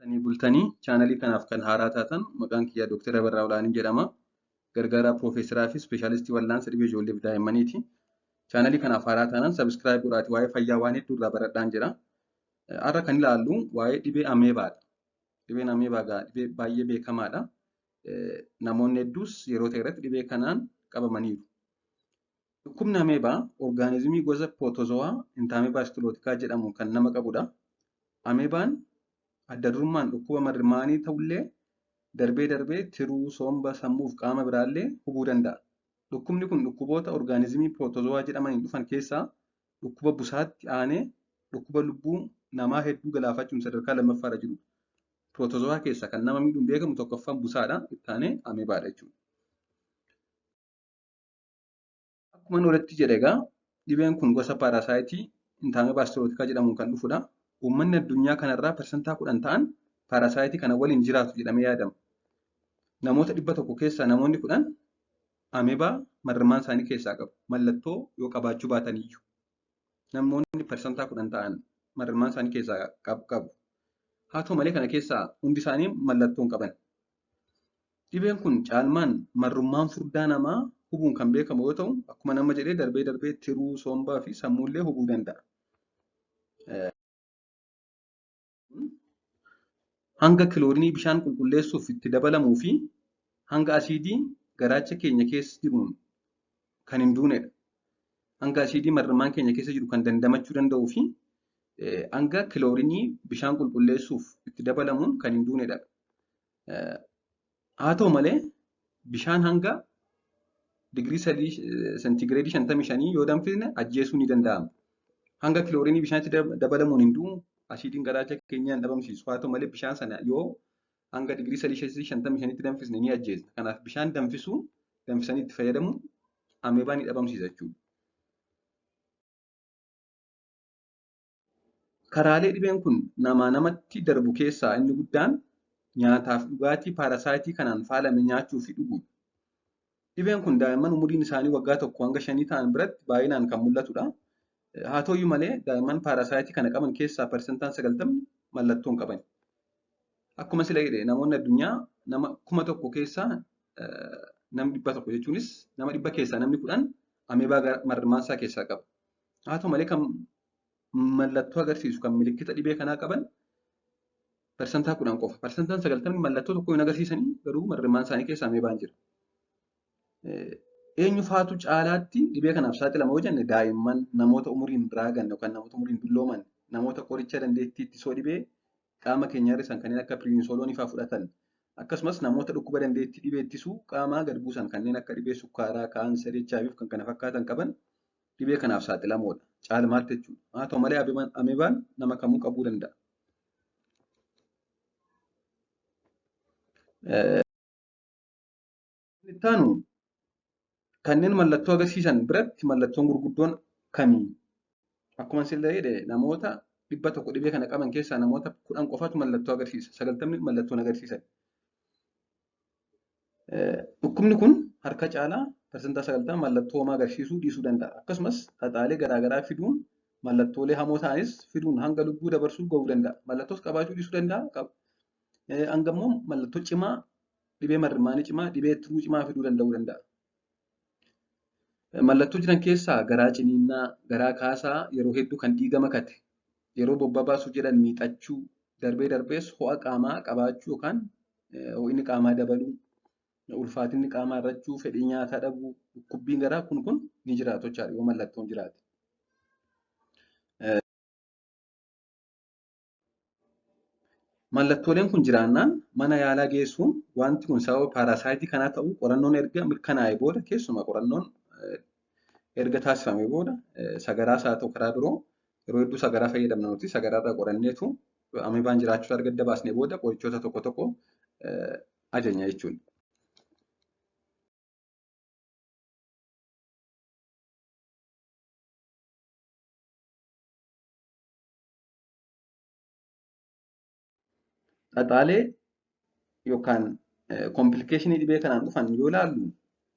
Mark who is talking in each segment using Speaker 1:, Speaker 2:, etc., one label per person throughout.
Speaker 1: Tanii bultanii chaanalii kanaaf kan haaraa taatan maqaan kiyyaa Dr. Abarraa Olaanii jedhama. Gargaaraa Piroofeesaraa fi Ispeeshaalistii Wal'aansa Dhibee Ijoollee fi Daa'immaniiti. Chaanalii kanaaf haaraa taanaan sabiskiraayib godhaatii waa'ee fayyaa waan hedduu irraa baradhaan jira. Har'a kan ilaallu waa'ee dhibee ameebaadha. Dhibeen ameebaa dhibee baay'ee beekamaadha. Namoonni hedduus yeroo ta'e irratti dhibee kanaan qabamaniiru. Dhukkubni ameebaa orgaanizimii gosa Pirootozoaa Intaameebaa Istiilootikaa jedhamu kan nama qabudha. Ameebaan adda durummaan dhukkuba marrimaanii ta'ullee darbee darbee tiruu, somba, sammuu fi qaama biraallee hubuu danda'a. Dhukkubni kun dhukkuboota orgaanizimii Pirootozoaa jedhamaniin dhufan keessaa dhukkuba busaatti aanee dhukkuba lubbuu namaa hedduu galaafachuun sadarkaa lammaffaarra jirudha. Pirootozoaa keessaa kan nama miidhuun beekamu tokkoffaan busaadha. Itti aanee ameebaadha jechuudha. Akkuma olitti jedhe egaa dhibeen kun gosa paarasaayitii Intaameebaa Istiilootikaa jedhamuun kan dhufudha. Uummanni addunyaa kanarraa parsantaa 10 ta'an paarasaayitii kana waliin jiraatu jedhamee yaadama. Namoota 100 keessaa namoonni 10 ameebaa marrimaan isaanii keessaa qabu. Mallattoo yoo qabaachuu baataniyyuu. Namoonni parsantaa 10 ta'an marrimaan isaanii keessaa qabu. Haa ta'u malee kana keessaa hundi isaanii mallattoo hin qaban. Dhibeen kun caalmaan marrummaan furdaa namaa hubuun kan beekamu yoo ta'u, akkuma nama jedhee darbee darbee tiruu, sombaa fi sammuullee hubuu danda'a. Hanga kiloorinii bishaan qulqulleessuuf itti dabalamuu fi hanga asiidii garaacha keenya keessa jiruun kan hin duunedha. Hanga asiidii marrimaan keenya keessa jiru kan dandamachuu danda'uu fi hanga kiloorinii bishaan qulqulleessuuf itti dabalamuun kan hin duunedha. Haa ta'u malee bishaan hanga digirii seentigireedii 55 yoo danfisne ajjeesuu ni danda'ama. Hanga kiloorinii bishaanitti dabalamuun hin du'u. Asiidiin garaacha keenyaa hin dhabamsiisu. Haa ta'u malee bishaan sana yoo hanga digirii 55tti danfisne ni ajjeesna. Kanaaf bishaan danfisanii itti fayyadamuun ameebaa ni dhabamsiisa jechuudha. Karaalee dhibeen kun namaa namatti darbu keessaa inni guddaan nyaataaf dhugaatii paarasaayitii kanaan faalame nyaachuu fi dhuguudha. Dhibeen kun daa'imman umuriin isaanii waggaa 1 hanga 5 ta'an biratti baay'inaan kan mul'atudha. Haa ta'uyyuu malee daa'imman paarasaayitii kana qaban keessaa parsantaan 90 mallattoo hin qaban. Akkuma sila jedhe namoonni addunyaa nama 1000 keessaa namni 100 jechuunis nama 100 keessaa namni 10 ameebaa marrimaan isaa keessaa qaba. Haa ta'u malee kan mallattoo agarsiisu kan milikkita dhibee kanaa qaban parsantaa 10 qofa. Parsantaan 90 mallattoo tokko hin agarsiisanii garuu marrimaan isaanii keessaa ameebaan jira. Eenyu faatu caalaatti dhibee kanaaf saaxilama yoo jenne daa'imman, namoota umuriin raagan yookaan namoota umuriin dullooman, namoota qoricha dandeettii ittisoo dhibee qaama keenya hir'isan kanneen akka piriinsooloonii fa'aa fudhatan, akkasumas namoota dhukkuba dandeettii dhibee ittisuu qaamaa gad buusan kanneen akka dhibee sukkaaraa, kaanserii, HIV fi kan kana fakkaatan qaban dhibee kanaaf saaxilamoodha. Caalmaatti jechuudha. Haa ta'u malee ameebaan nama kamuu qabuu danda'a. Itti aanu kanneen mallattoo agarsiisan biratti mallattoon gurguddoon kamii? Akkuma sila jedhe namoota 100 dhibee kana qaban keessaa namoota 10 qofaatu mallattoo agarsiisa. 90 mallattoon agarsiisan. Dhukkubni kun harka caalaa parsantaa 90 mallattoo homaa agarsiisuu dhiisuu danda'a. Akkasumas xaxaalee garaagaraa fiduun mallattoolee hamoo ta'anis fiduun hanga lubbuu dabarsuu gahuu danda'a. Mallattoos qabaachuu dhiisuu danda'a. Hanga immoo mallattoo cimaa dhibee marrimaanii cimaa dhibee tiruu cimaa fiduu danda'uu danda'a. Mallattoo jiran keessaa garaa ciniinnaa, garaa kaasaa yeroo hedduu kan dhiiga makate, yeroo bobba baasuu jedhan miixachuu, darbee darbees ho'a qaamaa qabaachuu yookaan ho'inni qaamaa dabaluu, ulfaatinni qaamaa irrachuu, fedhii nyaataa dhabuu, dhukkubbiin garaa kun ni jiraatu jechaadha yoo mallattoon jiraate. Mallattooleen kun jiraannaan mana yaalaa geessuun wanti kun sababa paarasaayitii kanaa ta'uu qorannoon erga mirkanaa'e booda keessumaa qorannoon erga taasifamee booda sagaraas haa ta'u karaa biroo yeroo hedduu sagaraa fayyadamna nuti sagaraarraa qoranneetu ameebaan jiraachuu erga adda baasnee booda qorichoota tokko ajajna jechuudha. Xaxaalee yookaan kompiilikeeshinii dhibee kanaan dhufan yoo ilaallu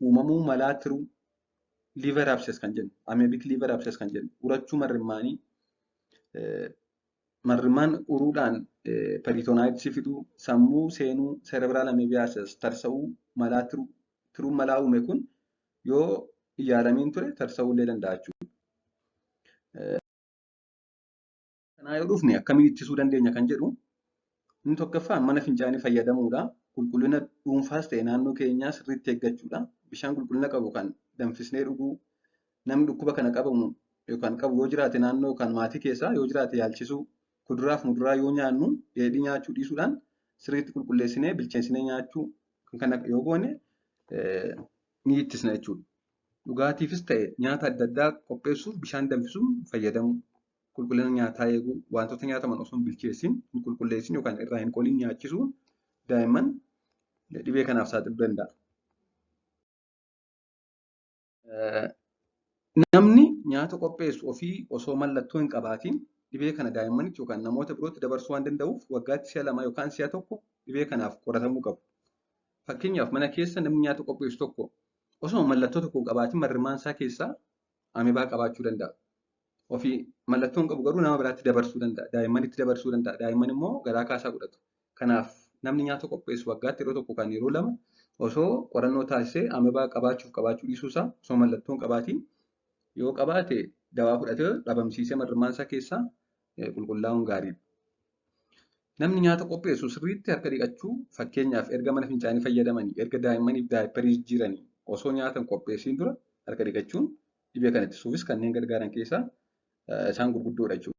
Speaker 1: uumamuu malaa tiruu liver abscess kan jennu, ameebic liver abscess kan jennu, urachuu marrimmaanii, marrimaan uruudhaan peritonaayitisii fiduu, sammuu seenuu, cerebral ameebiyaasas tarsa'uu malaa tiruun malaa uume kun yoo iyaalamiin ture tarsa'uu illee danda'a jechuudha. Kanaa yoo dhufne akkamiin ittisuu dandeenya kan jedhu inni tokkoffaan mana fincaanii fayyadamuudha. Qulqullina dhuunfaas ta'e naannoo keenyaa sirriitti eeggachuudha. Bishaan qulqullina qabu kan danfisnee dhuguu, namni dhukkuba kana qabamu yookaan qabu yoo jiraate naannoo yookaan maatii keessaa yoo jiraate yaalchisuu, kuduraa fi muduraa yoo nyaannu dheedhii nyaachuu dhiisuudhaan sirriitti qulqulleessinee bilcheessinee nyaachuu kana yoo goone ni ittisna jechuudha. Dhugaatiifis ta'e nyaata adda addaa qopheessuuf bishaan danfisuun fayyadamu. Qulqullina nyaataa eeguu, wantoota nyaataman osoo hin bilcheessin, hin qulqulleessin yookaan irraa hin qoliin nyaachisuu daa'imman dhibee kanaaf saaxiluu danda'a. Namni nyaata qopheessu ofii osoo mallattoo hin qabaatiin dhibee kana daa'immanitti yookaan namoota birootti dabarsuu waan danda'uuf waggaatti si'a 2 yookaan si'a 1 dhibee kanaaf qoratamuu qabu. Fakkeenyaaf mana keessa namni nyaata qopheessu tokko osoo mallattoo tokko hin qabaatiin marrimaan isaa keessaa ameebaa qabaachuu danda'a. Ofii mallattoo hin qabu garuu nama biraatti dabarsuu danda'a. Daa'immanitti dabarsuu danda'a. Daa'imman immoo garaa kaasaa godhatu. Kanaaf namni nyaata qopheessu waggaatti yeroo tokko kan yeroo 2 osoo qorannoo taasisee ameebaa qabaachuu dhiisuu isaa osoo mallattoo hin qabaatiin yoo qabaate dawaa fudhatee dhabamsiisee marrimaan isaa keessaa qulqullaa'uun gaariidha. Namni nyaata qopheessu sirriitti harka dhiqachuu fakkeenyaaf erga mana fincaanii fayyadamanii erga daa'immaniif daayipparii jijjiiranii osoo nyaata hin qopheessin dura harka dhiqachuun dhibee kana ittisuufis kanneen gargaaran keessaa isaan gurguddoodha jechuudha.